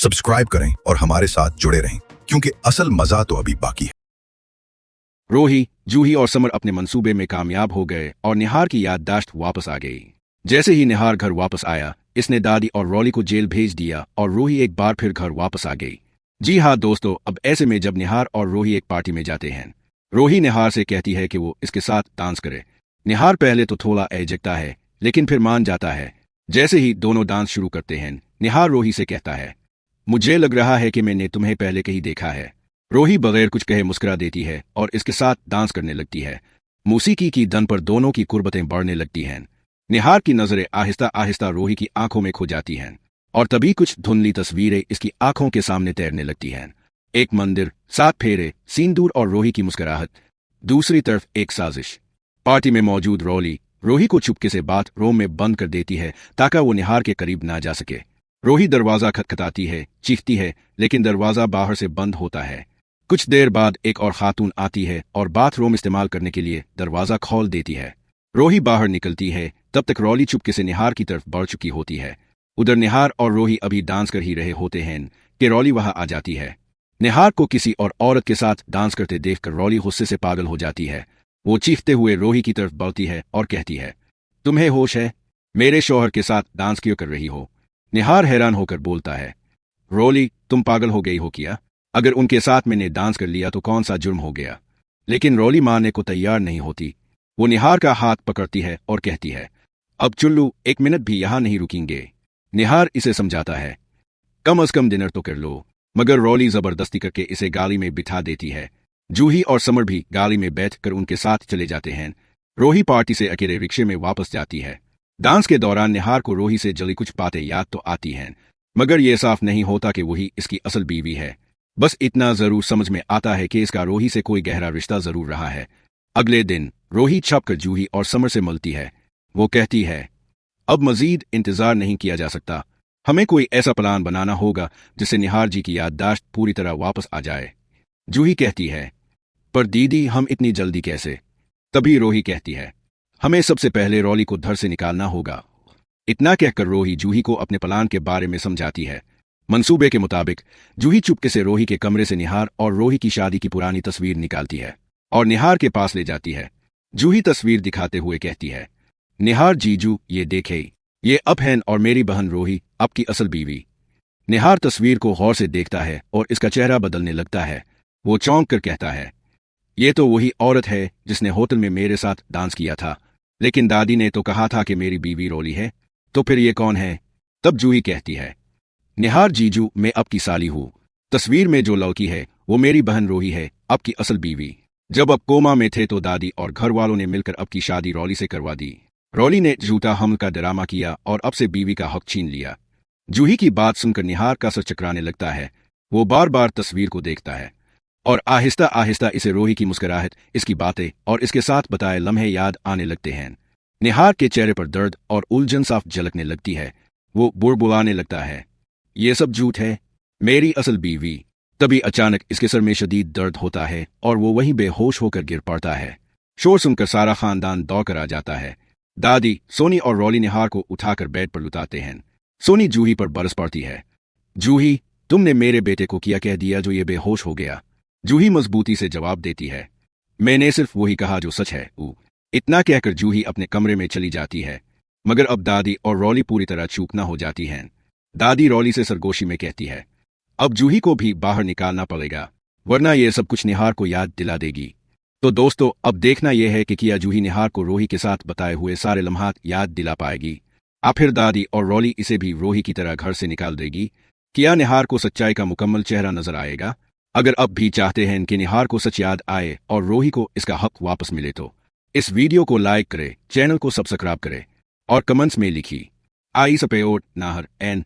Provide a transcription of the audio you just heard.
Subscribe करें और हमारे साथ जुड़े रहें, क्योंकि असल मजा तो अभी बाकी है। रोही, जूही और समर अपने मंसूबे में कामयाब हो गए और निहार की याददाश्त वापस आ गई। जैसे ही निहार घर वापस आया, इसने दादी और रॉली को जेल भेज दिया और रोही एक बार फिर घर वापस आ गई। जी हाँ दोस्तों, अब ऐसे में जब निहार और रोही एक पार्टी में जाते हैं, रोही निहार से कहती है कि वो इसके साथ डांस करे। निहार पहले तो थोड़ा झिझकता है, लेकिन फिर मान जाता है। जैसे ही दोनों डांस शुरू करते हैं, निहार रोही से कहता है, मुझे लग रहा है कि मैंने तुम्हें पहले कहीं देखा है। रोही बगैर कुछ कहे मुस्कुरा देती है और इसके साथ डांस करने लगती है। मौसीकी की धन पर दोनों की कुर्बतें बढ़ने लगती हैं। निहार की नजरें आहिस्ता आहिस्ता रोही की आंखों में खो जाती हैं और तभी कुछ धुंधली तस्वीरें इसकी आंखों के सामने तैरने लगती हैं। एक मंदिर, 7 फेरे, सिंदूर और रोही की मुस्कुराहट। दूसरी तरफ एक साजिश। पार्टी में मौजूद रॉली रोही को चुपके से बात रूम में बंद कर देती है ताकि वो निहार के करीब ना जा सके। रोही दरवाजा खटखटाती है, चीखती है, लेकिन दरवाजा बाहर से बंद होता है। कुछ देर बाद एक और खातून आती है और बाथरूम इस्तेमाल करने के लिए दरवाजा खोल देती है। रोही बाहर निकलती है, तब तक रॉली चुपके से निहार की तरफ बढ़ चुकी होती है। उधर निहार और रोही अभी डांस कर ही रहे होते हैं कि रॉली वहां आ जाती है। निहार को किसी और औरत के साथ डांस करते देखकर रॉली गुस्से से पागल हो जाती है। वो चीखते हुए रोही की तरफ बढ़ती है और कहती है, तुम्हें होश है? मेरे शौहर के साथ डांस क्यों कर रही हो? निहार हैरान होकर बोलता है, रॉली, तुम पागल हो गई हो क्या? अगर उनके साथ मैंने डांस कर लिया तो कौन सा जुर्म हो गया? लेकिन रॉली मानने को तैयार नहीं होती। वो निहार का हाथ पकड़ती है और कहती है, अब चुल्लू, 1 मिनट भी यहां नहीं रुकेंगे। निहार इसे समझाता है, कम से कम डिनर तो कर लो, मगर रॉली जबरदस्ती करके इसे गाड़ी में बिठा देती है। जूही और समर भी गाड़ी में बैठकर उनके साथ चले जाते हैं। रोही पार्टी से अकेले रिक्शे में वापस जाती है। डांस के दौरान निहार को रोही से जली कुछ बातें याद तो आती हैं, मगर यह साफ नहीं होता कि वही इसकी असल बीवी है। बस इतना जरूर समझ में आता है कि इसका रोही से कोई गहरा रिश्ता जरूर रहा है। अगले दिन रोही छपकर जूही और समर से मिलती है। वो कहती है, अब मजीद इंतजार नहीं किया जा सकता। हमें कोई ऐसा प्लान बनाना होगा जिससे निहार जी की याददाश्त पूरी तरह वापस आ जाए। जूही कहती है, पर दीदी, हम इतनी जल्दी कैसे? तभी रोही कहती है, हमें सबसे पहले रॉली को घर से निकालना होगा। इतना कहकर रोही जूही को अपने प्लान के बारे में समझाती है। मंसूबे के मुताबिक जूही चुपके से रोही के कमरे से निहार और रोही की शादी की पुरानी तस्वीर निकालती है और निहार के पास ले जाती है। जूही तस्वीर दिखाते हुए कहती है, निहार जीजू, ये देखे, ये अपहन और मेरी बहन रोही, आपकी असल बीवी। निहार तस्वीर को गौर से देखता है और इसका चेहरा बदलने लगता है। वो चौंक कर कहता है, ये तो वही औरत है जिसने होटल में मेरे साथ डांस किया था, लेकिन दादी ने तो कहा था कि मेरी बीवी रोली है, तो फिर ये कौन है? तब जूही कहती है, निहार जीजू, मैं आपकी साली हूं। तस्वीर में जो लड़की है वो मेरी बहन रोही है, आपकी असल बीवी। जब आप कोमा में थे तो दादी और घर वालों ने मिलकर आपकी शादी रॉली से करवा दी। रॉली ने झूठा हमल का ड्रामा किया और अब से बीवी का हक छीन लिया। जूही की बात सुनकर निहार का सर चकराने लगता है। वो बार बार तस्वीर को देखता है और आहिस्ता आहिस्ता इसे रोही की मुस्कुराहट, इसकी बातें और इसके साथ बताए लम्हे याद आने लगते हैं। निहार के चेहरे पर दर्द और उलझन साफ झलकने लगती है। वो बुड़बुड़ाने लगता है, ये सब झूठ है, मेरी असल बीवी। तभी अचानक इसके सर में शदीद दर्द होता है और वो वहीं बेहोश होकर गिर पड़ता है। शोर सुनकर सारा खानदान दौड़कर आ जाता है। दादी, सोनी और रॉली निहार को उठाकर बेड पर लुटाते हैं। सोनी जूही पर बरस पड़ती है, जूही, तुमने मेरे बेटे को क्या कह दिया जो ये बेहोश हो गया? जूही मजबूती से जवाब देती है, मैंने सिर्फ वही कहा जो सच है। इतना कहकर जूही अपने कमरे में चली जाती है, मगर अब दादी और रॉली पूरी तरह चूकना हो जाती हैं। दादी रॉली से सरगोशी में कहती है, अब जूही को भी बाहर निकालना पड़ेगा, वरना यह सब कुछ निहार को याद दिला देगी। तो दोस्तों, अब देखना यह है कि क्या जूही निहार को रोही के साथ बताए हुए सारे लम्हात याद दिला पाएगी, आखिर दादी और रॉली इसे भी रोही की तरह घर से निकाल देगी। क्या निहार को सच्चाई का मुकम्मल चेहरा नजर आएगा? अगर अब भी चाहते हैं कि निहार को सच याद आए और रोही को इसका हक वापस मिले तो इस वीडियो को लाइक करें, चैनल को सब्सक्राइब करें और कमेंट्स में लिखिए, आई सपोर्ट नाहर एंड